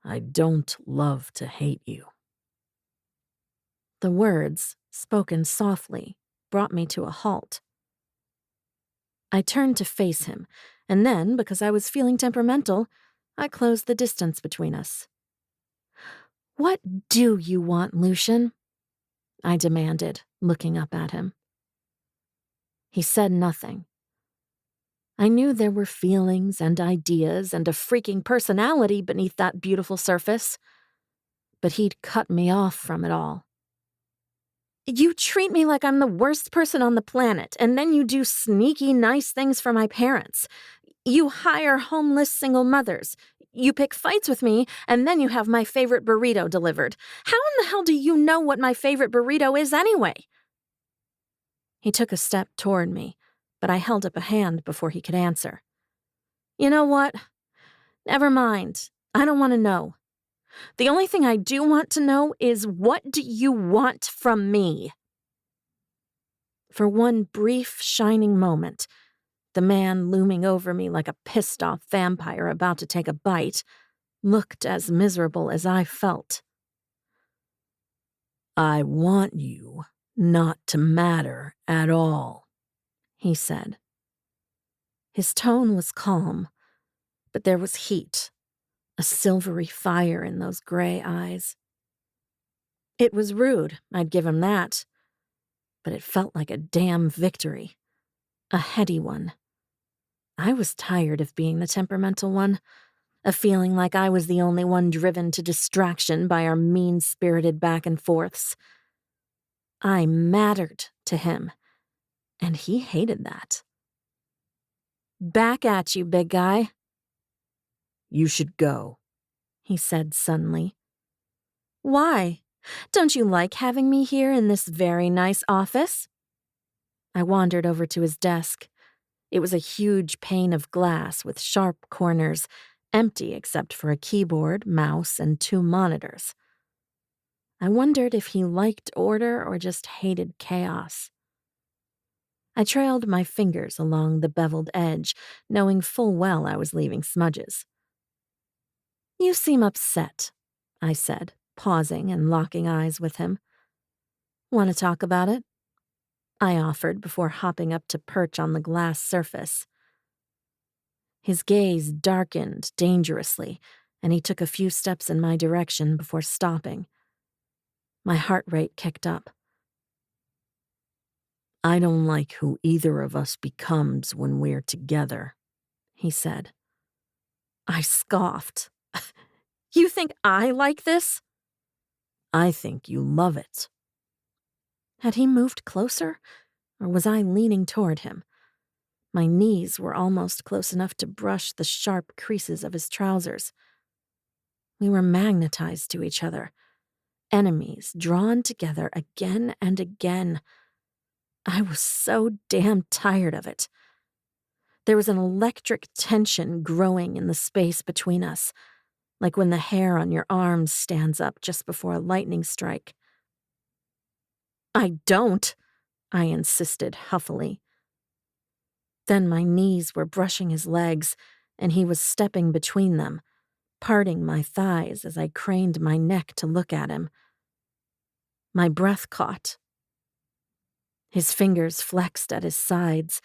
I don't love to hate you. The words, spoken softly, brought me to a halt. I turned to face him, and then, because I was feeling temperamental, I closed the distance between us. "What do you want, Lucian?" I demanded, looking up at him. He said nothing. I knew there were feelings and ideas and a freaking personality beneath that beautiful surface, but he'd cut me off from it all. "You treat me like I'm the worst person on the planet, and then you do sneaky nice things for my parents. You hire homeless single mothers. You pick fights with me, and then you have my favorite burrito delivered. How in the hell do you know what my favorite burrito is anyway?" He took a step toward me, but I held up a hand before he could answer. "You know what? Never mind. I don't want to know. The only thing I do want to know is, what do you want from me?" For one brief, shining moment, the man looming over me like a pissed-off vampire about to take a bite looked as miserable as I felt. I want you not to matter at all, he said. His tone was calm, but there was heat, a silvery fire in those gray eyes. It was rude, I'd give him that, but it felt like a damn victory, a heady one. I was tired of being the temperamental one, of feeling like I was the only one driven to distraction by our mean-spirited back and forths. I mattered to him, and he hated that. "Back at you, big guy." You should go, he said suddenly. "Why? Don't you like having me here in this very nice office?" I wandered over to his desk. It was a huge pane of glass with sharp corners, empty except for a keyboard, mouse, and 2 monitors. I wondered if he liked order or just hated chaos. I trailed my fingers along the beveled edge, knowing full well I was leaving smudges. "You seem upset," I said, pausing and locking eyes with him. "Want to talk about it?" I offered before hopping up to perch on the glass surface. His gaze darkened dangerously, and he took a few steps in my direction before stopping. My heart rate kicked up. I don't like who either of us becomes when we're together, he said. I scoffed. "You think I like this?" I think you love it. Had he moved closer, or was I leaning toward him? My knees were almost close enough to brush the sharp creases of his trousers. We were magnetized to each other, enemies drawn together again and again. I was so damn tired of it. There was an electric tension growing in the space between us, like when the hair on your arms stands up just before a lightning strike. "I don't," I insisted huffily. Then my knees were brushing his legs, and he was stepping between them, parting my thighs as I craned my neck to look at him. My breath caught. His fingers flexed at his sides,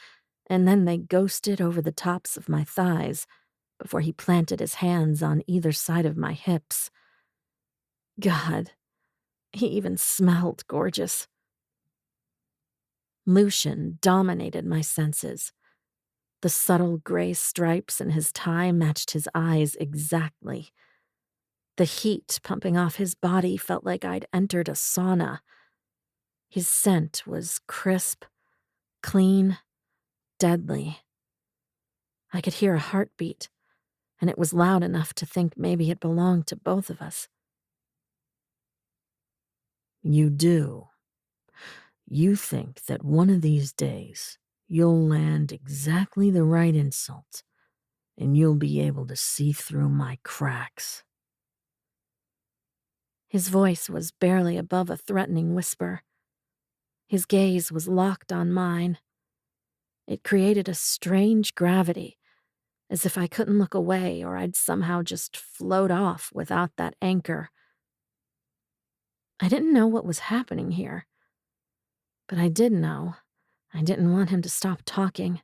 and then they ghosted over the tops of my thighs before he planted his hands on either side of my hips. God, he even smelled gorgeous. Lucian dominated my senses. The subtle gray stripes in his tie matched his eyes exactly. The heat pumping off his body felt like I'd entered a sauna. His scent was crisp, clean, deadly. I could hear a heartbeat, and it was loud enough to think maybe it belonged to both of us. You do. You think that one of these days you'll land exactly the right insult, and you'll be able to see through my cracks. His voice was barely above a threatening whisper. His gaze was locked on mine. It created a strange gravity, as if I couldn't look away or I'd somehow just float off without that anchor. I didn't know what was happening here, but I did know I didn't want him to stop talking.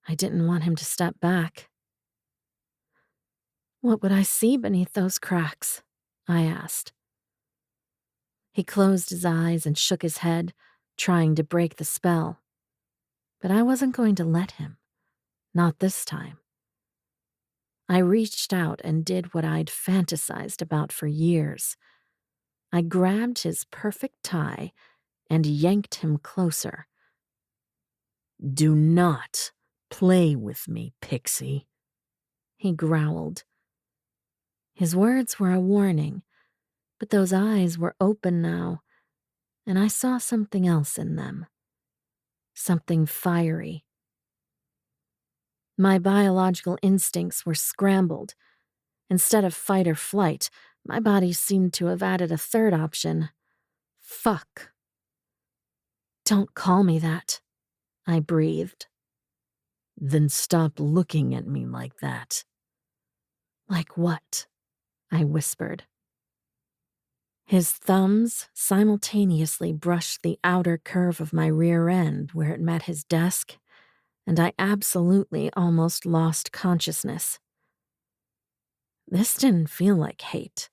I didn't want him to step back. What would I see beneath those cracks? I asked. He closed his eyes and shook his head, trying to break the spell. But I wasn't going to let him. Not this time. I reached out and did what I'd fantasized about for years. I grabbed his perfect tie and yanked him closer. Do not play with me, Pixie, he growled. His words were a warning, but those eyes were open now, and I saw something else in them. Something fiery. My biological instincts were scrambled. Instead of fight or flight, my body seemed to have added a third option. Fuck. Don't call me that, I breathed. Then stop looking at me like that. Like what? I whispered. His thumbs simultaneously brushed the outer curve of my rear end where it met his desk, and I absolutely almost lost consciousness. This didn't feel like hate.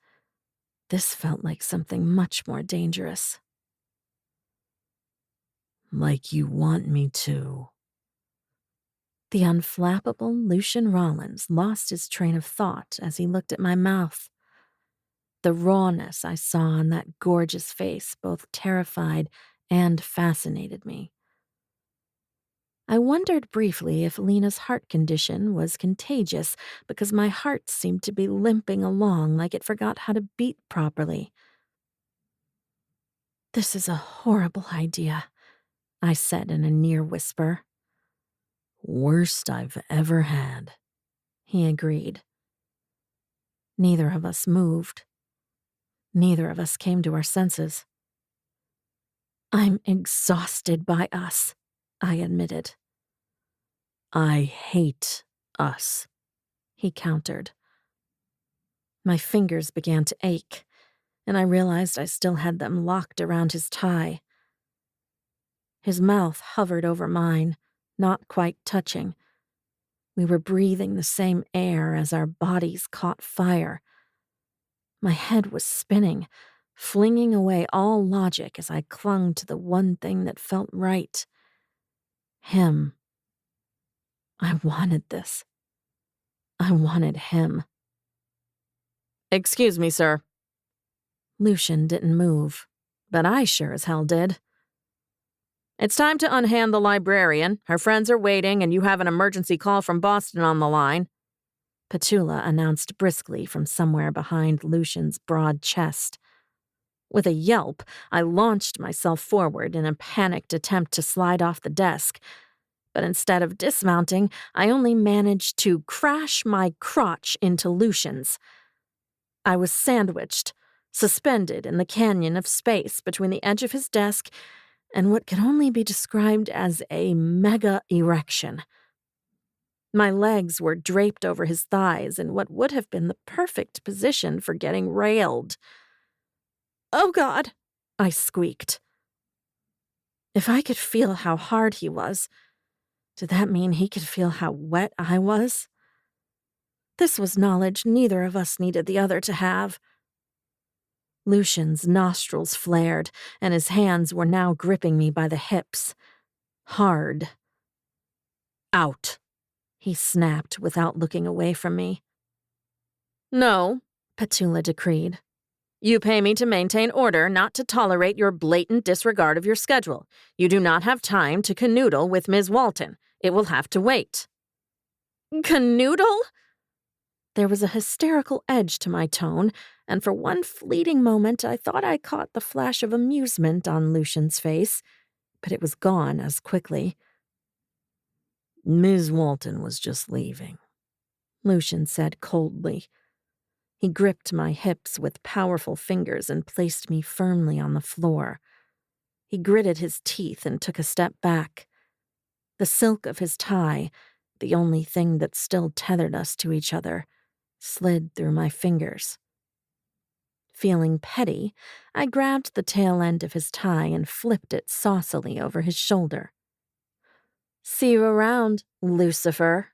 This felt like something much more dangerous. Like you want me to. The unflappable Lucian Rollins lost his train of thought as he looked at my mouth. The rawness I saw on that gorgeous face both terrified and fascinated me. I wondered briefly if Lena's heart condition was contagious because my heart seemed to be limping along like it forgot how to beat properly. This is a horrible idea, I said in a near whisper. Worst I've ever had, he agreed. Neither of us moved. Neither of us came to our senses. I'm exhausted by us, I admitted. I hate us, he countered. My fingers began to ache, and I realized I still had them locked around his tie. His mouth hovered over mine, not quite touching. We were breathing the same air as our bodies caught fire. My head was spinning, flinging away all logic as I clung to the one thing that felt right. Him. I wanted this. I wanted him. Excuse me, sir. Lucian didn't move, but I sure as hell did. It's time to unhand the librarian. Her friends are waiting, and you have an emergency call from Boston on the line. Petula announced briskly from somewhere behind Lucian's broad chest. With a yelp, I launched myself forward in a panicked attempt to slide off the desk, but instead of dismounting, I only managed to crash my crotch into Lucian's. I was sandwiched, suspended in the canyon of space between the edge of his desk and what could only be described as a mega erection. My legs were draped over his thighs in what would have been the perfect position for getting railed. "Oh, God," I squeaked. If I could feel how hard he was, did that mean he could feel how wet I was? This was knowledge neither of us needed the other to have. Lucian's nostrils flared, and his hands were now gripping me by the hips. Hard. "Out," he snapped without looking away from me. No, Petula decreed. You pay me to maintain order, not to tolerate your blatant disregard of your schedule. You do not have time to canoodle with Ms. Walton. It will have to wait. Canoodle? There was a hysterical edge to my tone, and for one fleeting moment I thought I caught the flash of amusement on Lucian's face, but it was gone as quickly. Ms. Walton was just leaving, Lucian said coldly. He gripped my hips with powerful fingers and placed me firmly on the floor. He gritted his teeth and took a step back. The silk of his tie, The only thing that still tethered us to each other slid through my fingers. Feeling petty, I grabbed the tail end of his tie and flipped it saucily over his shoulder. "See you around, Lucifer."